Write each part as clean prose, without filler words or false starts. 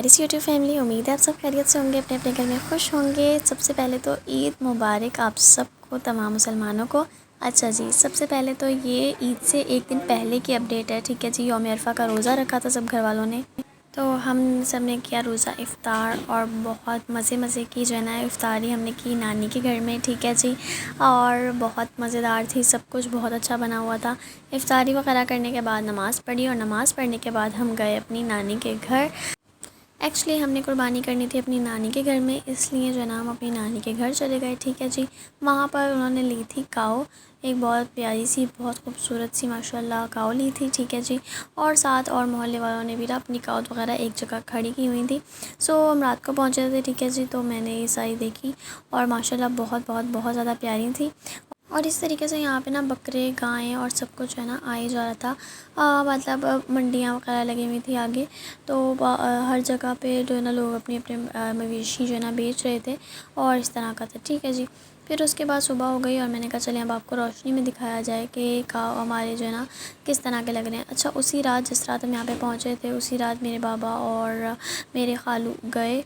प्यारी सी YouTube family, उम्मीद है आप सब खैरियत से होंगे, अपने अपने घर में खुश होंगे। सबसे पहले तो ईद मुबारक आप सबको, तमाम मुसलमानों को। अच्छा जी, सबसे पहले तो ये ईद से एक दिन पहले की अपडेट है, ठीक है जी। यौम अरफा का रोज़ा रखा था सब घर वालों ने, तो हम सब ने किया रोज़ा इफ़्तार और बहुत मज़े की जो है ना इफ़्तारी हमने की नानी के घर में, ठीक है जी। और बहुत मज़ेदार थी, सब कुछ बहुत अच्छा बना हुआ था। इफ़्तारी वगैरह करने के बाद नमाज़ पढ़ी और नमाज़ पढ़ने के बाद हम गए अपनी नानी के घर। एक्चुअली हमने कुर्बानी करनी थी अपनी नानी के घर में, इसलिए जो है ना हम अपनी नानी के घर चले गए, ठीक है जी। वहाँ पर उन्होंने ली थी काऊ, एक बहुत प्यारी सी बहुत खूबसूरत सी माशाल्लाह काऊ ली थी, ठीक है जी। और साथ और मोहल्ले वालों ने भी ना अपनी काऊ वगैरह एक जगह खड़ी की हुई थी। सो हम रात को पहुँचे थे, ठीक है जी। तो मैंने ये सारी देखी और माशाल्लाह बहुत ज़्यादा प्यारी थी। और इस तरीके से यहाँ पे ना बकरे गायें और सब कुछ है ना आ जा रहा था। मतलब मंडियाँ वगैरह लगी हुई थी आगे, तो हर जगह पे जो है ना लोग अपने अपने मवेशी जो है ना बेच रहे थे और इस तरह का था, ठीक है जी। फिर उसके बाद सुबह हो गई और मैंने कहा चले अब आपको रोशनी में दिखाया जाए कि काव हमारे जो है ना किस तरह के लग रहे हैं। अच्छा, उसी रात जिस रात हम यहाँ पे पहुँचे थे उसी रात मेरे बाबा और मेरे खालू गए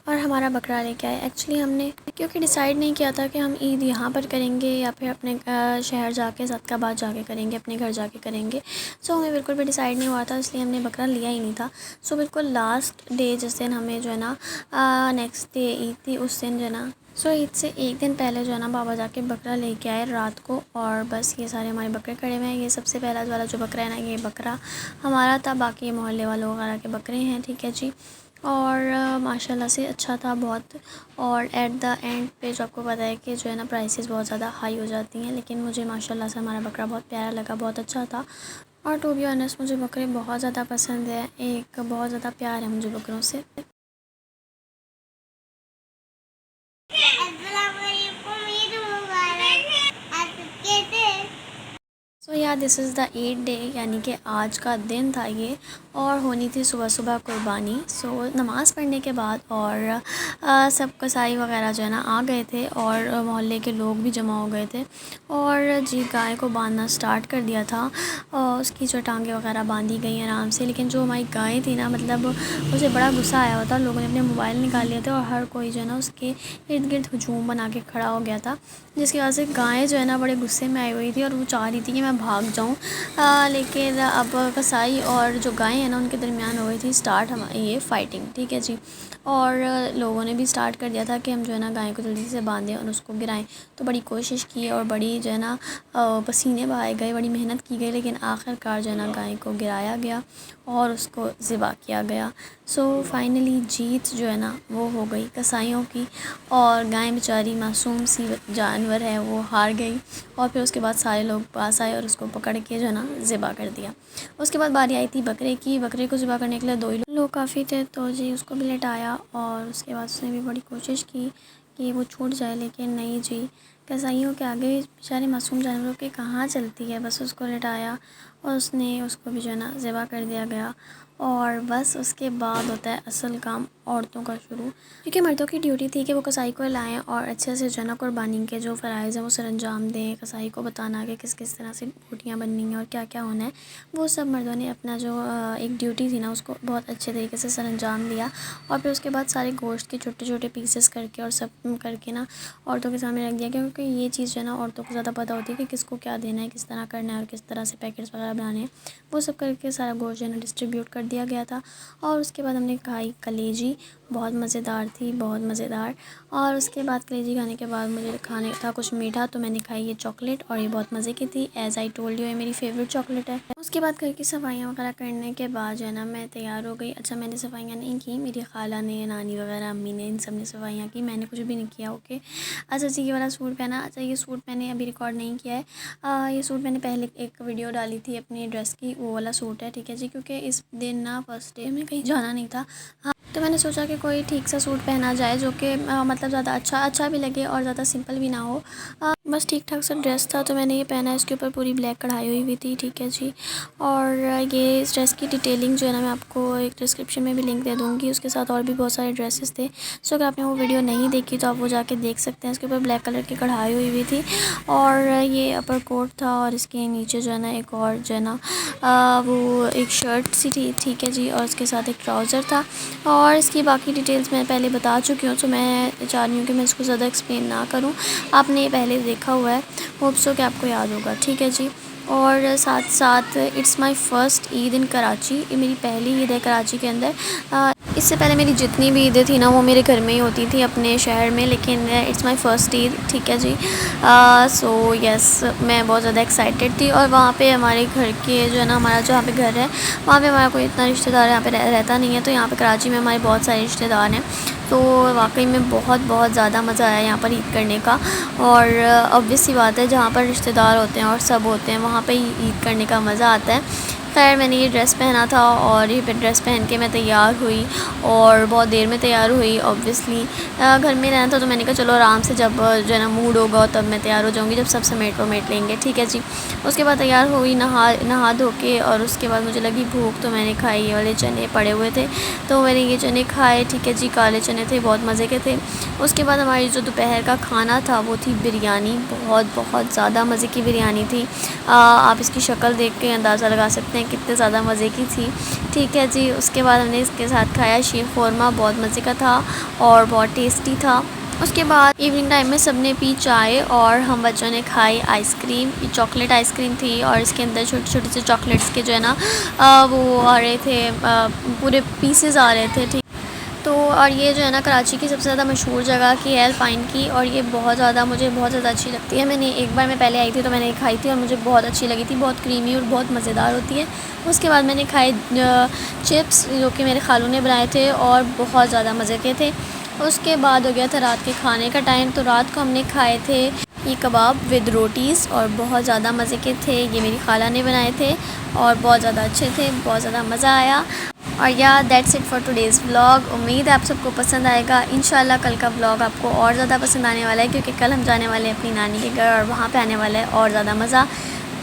और हमारा बकरा लेके आए। एक्चुअली हमने क्योंकि डिसाइड नहीं किया था कि हम ईद यहाँ पर करेंगे या फिर अपने शहर जाके सदकाबाद जाके करेंगे, अपने घर जाके करेंगे। सो हमें बिल्कुल भी डिसाइड नहीं हुआ था, इसलिए हमने बकरा लिया ही नहीं था। सो बिल्कुल लास्ट डे जिस दिन हमें जो है ना नेक्स्ट डे ईद थी उस दिन जो है ना ईद से एक दिन पहले जो है ना बाबा जाके बकरा लेके आए रात को। और बस ये सारे हमारे बकरे खड़े हुए हैं। ये सबसे पहला वाला जो बकरा है ना, ये बकरा हमारा था, बाकी मोहल्ले वालों वगैरह के बकरे हैं, ठीक है जी। और माशाल्लाह से अच्छा था बहुत। और एट द एंड पे जो आपको पता है कि जो है ना प्राइसेस बहुत ज़्यादा हाई हो जाती हैं, लेकिन मुझे माशाल्लाह से हमारा बकरा बहुत प्यारा लगा, बहुत अच्छा था। और टू बी ऑनेस्ट मुझे बकरे बहुत ज़्यादा पसंद है, एक बहुत ज़्यादा प्यार है मुझे बकरों से। सो या this is the 8th day, यानी कि आज का दिन था ये। और होनी थी सुबह सुबह कुर्बानी। सो नमाज़ पढ़ने के बाद और सब कसाई वगैरह जो है ना आ गए थे और मोहल्ले के लोग भी जमा हो गए थे। और जी गाय को बांधना स्टार्ट कर दिया था और उसकी जो टांगे वगैरह बांधी गई आराम से। लेकिन जो हमारी गाय थी ना, मतलब उसे बड़ा गुस्सा आया हुआ था, लोगों ने अपने मोबाइल निकाल लिए थे और हर कोई जो है ना उसके इर्द गिर्द हजूम बना के खड़ा हो गया था, जिसकी वजह से गाय जो है ना बड़े गुस्से में आई हुई थी और वो चाह रही थी कि मैं भाग जाऊँ। लेकिन अब कसाई और जो गाय है ना उनके दरमियान हो गई थी स्टार्ट हमारी ये फ़ाइटिंग, ठीक है जी। और लोगों ने भी स्टार्ट कर दिया था कि हम जो है ना गाय को जल्दी से बांधें और उसको गिराएं। तो बड़ी कोशिश की और बड़ी जो है ना पसीने बहाए गए, बड़ी मेहनत की गई, लेकिन आखिरकार जो है ना गाय को गिराया गया और उसको ज़िबा किया गया। सो फाइनली जीत जो है ना वो हो गई कसाईयों की, और गाय बेचारी मासूम सी जानवर है वो हार गई। और फिर उसके बाद सारे लोग पास आए और उसको पकड़ के जो है ना ज़िबा कर दिया। उसके बाद बारी आई थी बकरे की। बकरे को ज़िबा करने के लिए 2 ही लोग काफ़ी थे, तो जी उसको भी लेटाया और उसके बाद उसने भी बड़ी कोशिश की कि वो छूट जाए, लेकिन नहीं जी, कसाईयों के आगे बेचारे मासूम जानवरों के कहाँ चलती है। बस उसको लेटाया और उसको भी जो है ना ज़िबा कर दिया गया। और बस उसके बाद होता है असल काम औरतों का शुरू, क्योंकि मर्दों की ड्यूटी थी कि वो कसाई को लाएं और अच्छे से जो है ना कुर्बानी के जो फ़राइज़ हैं वो सरअंजाम दें। कसाई को बताना कि किस किस तरह से बोटियाँ बननी हैं और क्या क्या होना है, वो सब मर्दों ने अपना जो एक ड्यूटी थी ना उसको बहुत अच्छे तरीके से सरअंजाम दिया। और फिर उसके बाद सारे गोश्त के छोटे छोटे पीसेस करके और सब करके ना औरतों के सामने रख दिया, क्योंकि ये चीज़ जो है ना औरतों को ज़्यादा पता होती है कि किसको क्या देना है, किस तरह करना है और किस तरह से पैकेट्स वगैरह बनाने हैं। वो सब करके सारा गोश्त जो है ना डिस्ट्रीब्यूट कर दिया गया था। और उसके बाद हमने खाई कलेजी, बहुत मज़ेदार थी, बहुत मज़ेदार। और उसके बाद कलेजी खाने के बाद मुझे खाने था कुछ मीठा, तो मैंने खाई ये चॉकलेट और ये बहुत मज़े की थी। एज़ आई टोल्ड यू ये मेरी फेवरेट चॉकलेट है। उसके बाद घर की सफाइयाँ वगैरह करने के बाद जो है ना मैं तैयार हो गई। अच्छा, मैंने सफाइयाँ नहीं की, मेरी खाला ने, नानी वगैरह, अम्मी ने, इन सब ने सफाइयाँ की, मैंने कुछ भी नहीं किया। ओके। अच्छा जी, ये वाला सूट पहना। अच्छा, ये सूट मैंने अभी रिकॉर्ड नहीं किया है। ये सूट मैंने पहले एक वीडियो डाली थी अपनी ड्रेस की, वो वाला सूट है, ठीक है जी। क्योंकि इस दिन ना फर्स्ट डे में कहीं जाना नहीं था, हाँ, तो मैंने सोचा कि कोई ठीक सा सूट पहना जाए जो कि मतलब ज़्यादा अच्छा भी लगे और ज़्यादा सिंपल भी ना हो। बस ठीक ठाक सा ड्रेस था तो मैंने ये पहना है। इसके ऊपर पूरी ब्लैक कढ़ाई हुई हुई थी, ठीक है जी। और ये इस ड्रेस की डिटेलिंग जो है ना, मैं आपको एक डिस्क्रिप्शन में भी लिंक दे दूँगी। उसके साथ और भी बहुत सारे ड्रेसेस थे। सो अगर आपने वो वीडियो नहीं देखी तो आप वो जाके देख सकते हैं। इसके ऊपर ब्लैक कलर की कढ़ाई हुई हुई थी और ये अपर कोट था और इसके नीचे जो है ना एक और जो है ना वो एक शर्ट सी थी, ठीक है जी। और उसके साथ एक ट्राउज़र था और इसकी बाकी डिटेल्स मैं पहले बता चुकी हूँ, तो मैं चाह रही हूँ कि मैं इसको ज़्यादा एक्सप्लेन ना करूँ। आपने ये पहले देखा हुआ है, होप सो कि आपको याद होगा, ठीक है जी। और साथ साथ इट्स माय फर्स्ट ईद इन कराची, ये मेरी पहली ईद है कराची के अंदर। इससे पहले मेरी जितनी भी ईदें थी ना वो मेरे घर में ही होती थी अपने शहर में, लेकिन इट्स माय फर्स्ट ईद, ठीक है जी। सो यस, मैं बहुत ज़्यादा एक्साइटेड थी। और वहाँ पे हमारे घर के जो है ना, हमारा जहाँ पे घर है वहाँ पे हमारा कोई इतना रिश्तेदार यहाँ पे रहता नहीं है। तो यहाँ पे कराची में हमारे बहुत सारे रिश्तेदार हैं, तो वाकई में बहुत बहुत ज़्यादा मज़ा आया यहाँ पर ईद करने का। और ऑब्वियस सी बात है, जहाँ पर रिश्तेदार होते हैं और सब होते हैं वहाँ पे ईद करने का मज़ा आता है। खैर मैंने ये ड्रेस पहना था और ये ड्रेस पहन के मैं तैयार हुई और बहुत देर में तैयार हुई। ऑब्वियसली घर में रहना था तो मैंने कहा चलो आराम से, जब जो है ना मूड होगा तब मैं तैयार हो जाऊँगी, जब सब समेट वमेट लेंगे, ठीक है जी। उसके बाद तैयार हुई, नहा धो के, और उसके बाद मुझे लगी भूख तो मैंने खाई। ये वाले चने पड़े हुए थे तो मैंने ये चने खाए, ठीक है जी। काले चने थे, बहुत मज़े के थे। उसके बाद हमारी जो दोपहर का खाना था वो थी बिरयानी, बहुत बहुत ज़्यादा मज़े की बिरयानी थी। आप इसकी शक्ल देख के अंदाज़ा लगा सकते हैं कितने ज़्यादा मज़े की थी, ठीक है जी। उसके बाद हमने इसके साथ खाया शीर ख़ोरमा, बहुत मज़े का था और बहुत टेस्टी था। उसके बाद इवनिंग टाइम में सब ने पी चाय और हम बच्चों ने खाई आइसक्रीम। ये चॉकलेट आइसक्रीम थी और इसके अंदर छोटे छोटे से चॉकलेट्स के जो है ना वो आ रहे थे, पूरे पीसेस आ रहे थे, ठीक। तो और ये जो है ना कराची की सबसे ज़्यादा मशहूर जगह की है अल्पाइन की, और ये बहुत ज़्यादा मुझे बहुत ज़्यादा अच्छी लगती है। मैंने एक बार मैं पहले आई थी तो मैंने खाई थी और मुझे बहुत अच्छी लगी थी, बहुत क्रीमी और बहुत मज़ेदार होती है। उसके बाद मैंने खाए चिप्स जो कि मेरे खालू ने बनाए थे और बहुत ज़्यादा मज़े के थे। उसके बाद हो गया था रात के खाने का टाइम, तो रात को हमने खाए थे ये कबाब विद रोटीज़ और बहुत ज़्यादा मज़े के थे। ये मेरी खाला ने बनाए थे और बहुत ज़्यादा अच्छे थे, बहुत ज़्यादा मज़ा आया। और या that's it for today's vlog. उम्मीद है आप सबको पसंद आएगा। इंशाल्लाह कल का व्लॉग आपको और ज़्यादा पसंद आने वाला है, क्योंकि कल हम जाने वाले हैं अपनी नानी के घर और वहाँ पे आने वाला है और ज़्यादा मज़ा।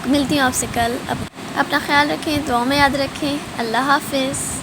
मिलती हूँ आपसे कल। अपना ख्याल रखें, दुआ में याद रखें। अल्लाह हाफ़िज़।